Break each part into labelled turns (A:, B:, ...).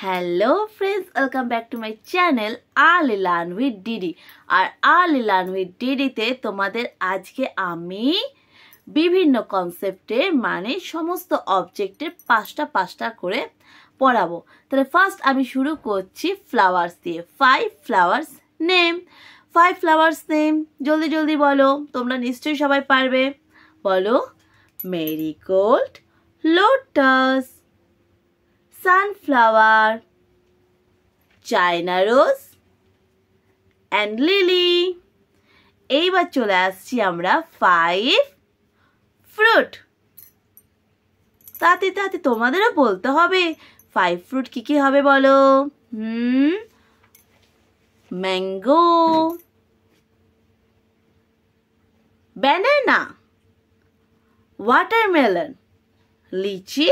A: Hello friends, welcome back to my channel early learn with DD. আর early learn with ডিডিতে তোমাদের আজকে আমি বিভিন্ন কনসেপ্টে মানে সমস্ত অবজেক্টের পাঁচটা করে পড়াবো। তাহলে ফার্স্ট আমি শুরু করছি ফ্লাওয়ার্স দিয়ে। 5 ফ্লাওয়ার্স নেম। 5 ফ্লাওয়ার্স নেম জলদি জলদি বলো, তোমরা নিশ্চয়ই সবাই পারবে। বলো marigold, lotus, sunflower, China rose and lily। এইবার চলে আসছি আমরা 5 ফ্রুট। তাতে তোমাদেরও বলতে হবে 5 ফ্রুট কি কি হবে বলো। Mango, banana, watermelon, lychee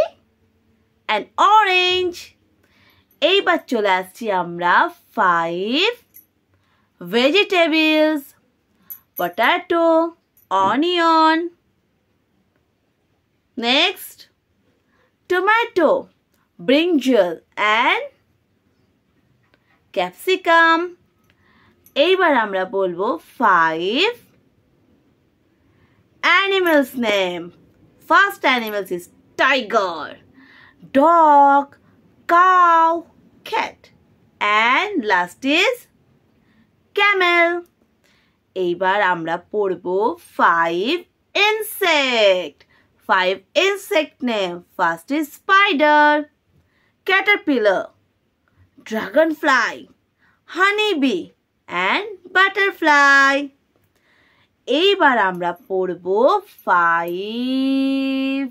A: and orange। এইবার চলে আসছি আমরা 5 vegetables, potato, onion, next tomato, brinjal and capsicum। এইবার আমরা বলবো 5 animals name। First animals is tiger, dog, cow, cat and last is camel। এইবার আমরা পড়বো 5 insect। 5 insect name। First is spider, caterpillar, dragonfly, honeybee and butterfly। এইবার আমরা পড়বো 5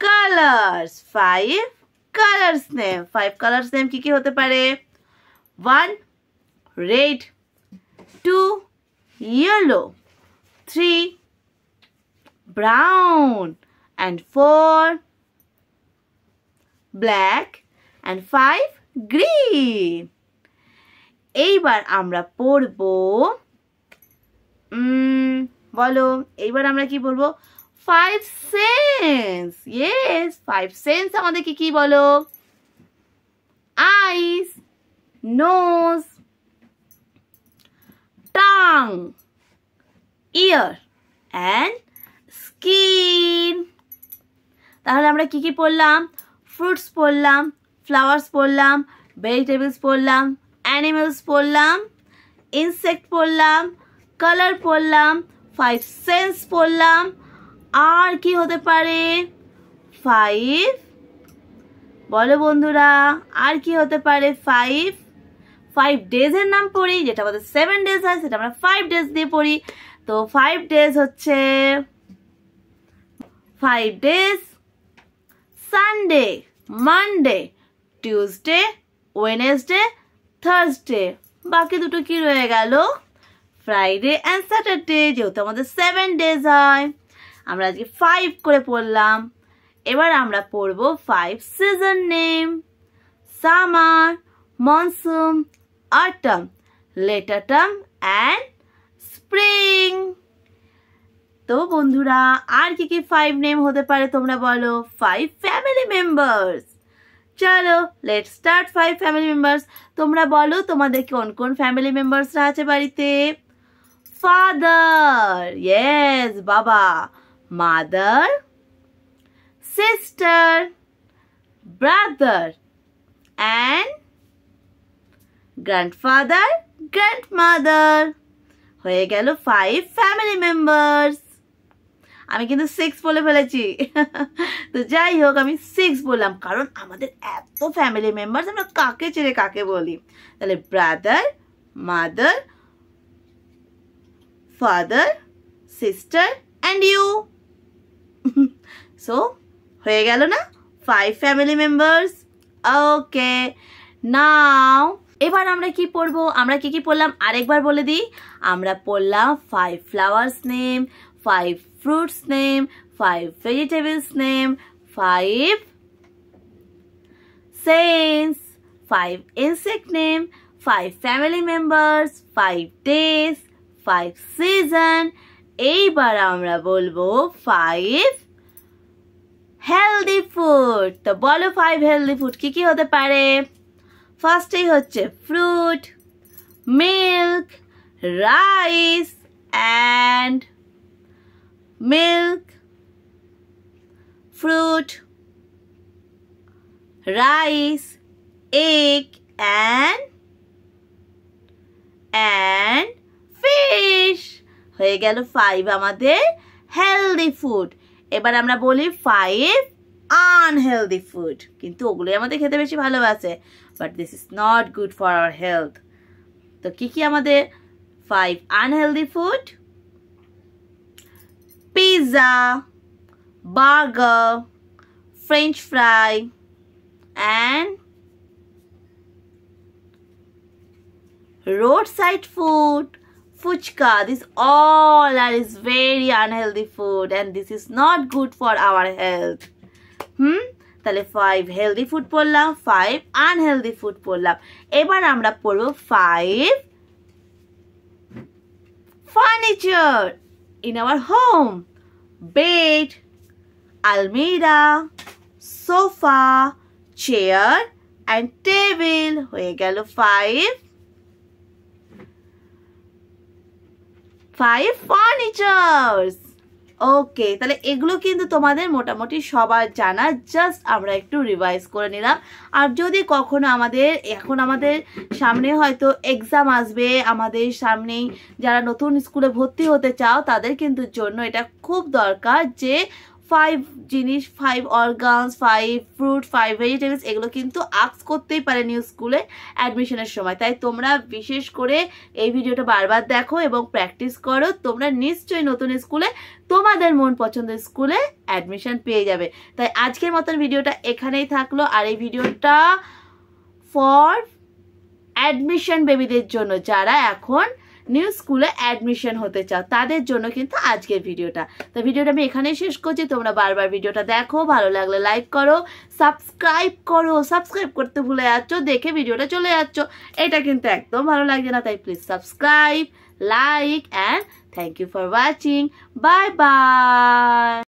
A: colors। 5 colors name। 5 colors name কি কি হতে পারে? 1 red, 2 yellow, 3 brown and 4 black and 5 green। এইবার আমরা পড়বো বলো, এইবার আমরা কি বলবো? 5 sense। yes, 5 sense আমাদের কি কি বলো? eyes, nose, tongue, ear and skin। তাহলে আমরা কি কি পড়লাম? ফ্রুটস পড়লাম, ফ্লাওয়ার্স পড়লাম, ভেজিটেবলস পড়লাম, অ্যানিমেলস পড়লাম, ইনসেক্ট পড়লাম, কালার পড়লাম, 5 সেন্স পড়লাম। আর কি হতে পারে? 5 বলো বন্ধুরা, আর কি হতে পারে? 5 ডেজ এর নাম পড়ি, যেটা আমাদের 7 ডেজ হয় সেটা আমরা 5 ডেজ দিয়ে পড়ি। তো 5 ডেজ হচ্ছে 5 days Sunday, Monday, Tuesday, Wednesday, Thursday. বাকি দুটো কি রয়ে গেল? Friday and Saturday. যেহেতু আমাদের 7 ডেজ হয়, আমরা আজকে 5 করে পড়লাম। এবার আমরা পড়বো 5 season name. Summer, monsoon, autumn, late autumn and spring. তো বন্ধুরা, আর কি কি 5 নেম হতে পারে তোমরা বলো? 5 ফ্যামিলি মেম্বার্স। চলো লেটস স্টার্ট। 5 family members. তোমরা বলো তোমাদের কোন কোন ফ্যামিলি মেম্বার্সরা আছে বাড়িতে? ফাদার, ইয়েস বাবা, mother, sister, brother and grandfather, grandmother। হয়ে গেল 5 ফ্যামিলি মেম্বার্স। আমি কিন্তু 6 বলে ফেলেছি। তো যাই হোক, আমি 6 বললাম কারণ আমাদের এত ফ্যামিলি মেম্বার্স, আমরা কাকে ছেড়ে কাকে বলি। তাহলে brother, mother, father, sister and you। So হয়ে গেল না 5 ফ্যামিলি মেম্বার্স। ওকে, নাও এবার আমরা কি পড়বো? আমরা কি কি পড়লাম আরেকবার বলে দিই। আমরা পড়লাম 5 flowers name, 5 fruits name, 5 vegetables name, 5 sense, 5 insect name, 5 family members, 5 days, 5 season. এইবার আমরা বলবো 5 হেলদি ফুড। তো বলো 5 হেলদি ফুড কি কি হতে পারে? ফার্স্টেই হচ্ছে fruit, milk, rice and milk, fruit, rice, egg and fish। হয়ে গেল 5 আমাদের হেলদি ফুড। এবার আমরা বলি 5 আনহেলদি ফুড, কিন্তু ওগুলোই আমাদের খেতে বেশি ভালোবাসে, but this is not good for our health. তো কি কি আমাদের 5 unhealthy food? Pizza, burger, French fry and roadside food, fuchka. This all is very unhealthy food and this is not good for our health. তাহলে 5 healthy food পড়লাম, 5 unhealthy food পড়লাম। এবার আমরা পড়ব 5 furniture in our home. Bed, almirah, sofa, chair and table। হয়ে গেল 5 furnitures. ওকে, তাহলে এগুলো কিন্তু তোমাদের মোটামুটি সবার জানা, জাস্ট আমরা একটু রিভাইজ করে নিলাম। আর যদি কখনো আমাদের সামনে হয়তো এক্সাম আসবে, আমাদের সামনেই যারা নতুন স্কুলে ভর্তি হতে চাও তাদের কিন্তু জন্য এটা খুব দরকার যে 5 জিনিস, 5 অর্গানস, 5 ফ্রুট, 5 ভেজিটেবলস, এগুলো কিন্তু আস্ক করতেই পারে নিউ স্কুলে অ্যাডমিশনের সময়। তাই তোমরা বিশেষ করে এই ভিডিওটা বারবার দেখো এবং প্র্যাকটিস করো। তোমরা নিশ্চয়ই নতুন স্কুলে তোমাদের মন পছন্দের স্কুলে অ্যাডমিশন পেয়ে যাবে। তাই আজকের মতন ভিডিওটা এখানেই থাকলো। আর এই ভিডিওটা ফর অ্যাডমিশন বেবিদের জন্য, যারা এখন নিউ স্কুলে অ্যাডমিশন হতে চাও তাদের জন্য কিন্তু আজকের ভিডিওটা। তো ভিডিওটা আমি এখানেই শেষ করছি। তোমরা বারবার ভিডিওটা দেখো, ভালো লাগলে লাইক করো, সাবস্ক্রাইব করো। সাবস্ক্রাইব করতে ভুলে যাচ্ছ, দেখে ভিডিওটা চলে যাচ্ছ, এটা কিন্তু একদম ভালো লাগছে না। তাই please subscribe, like and thank you for watching. Bye by.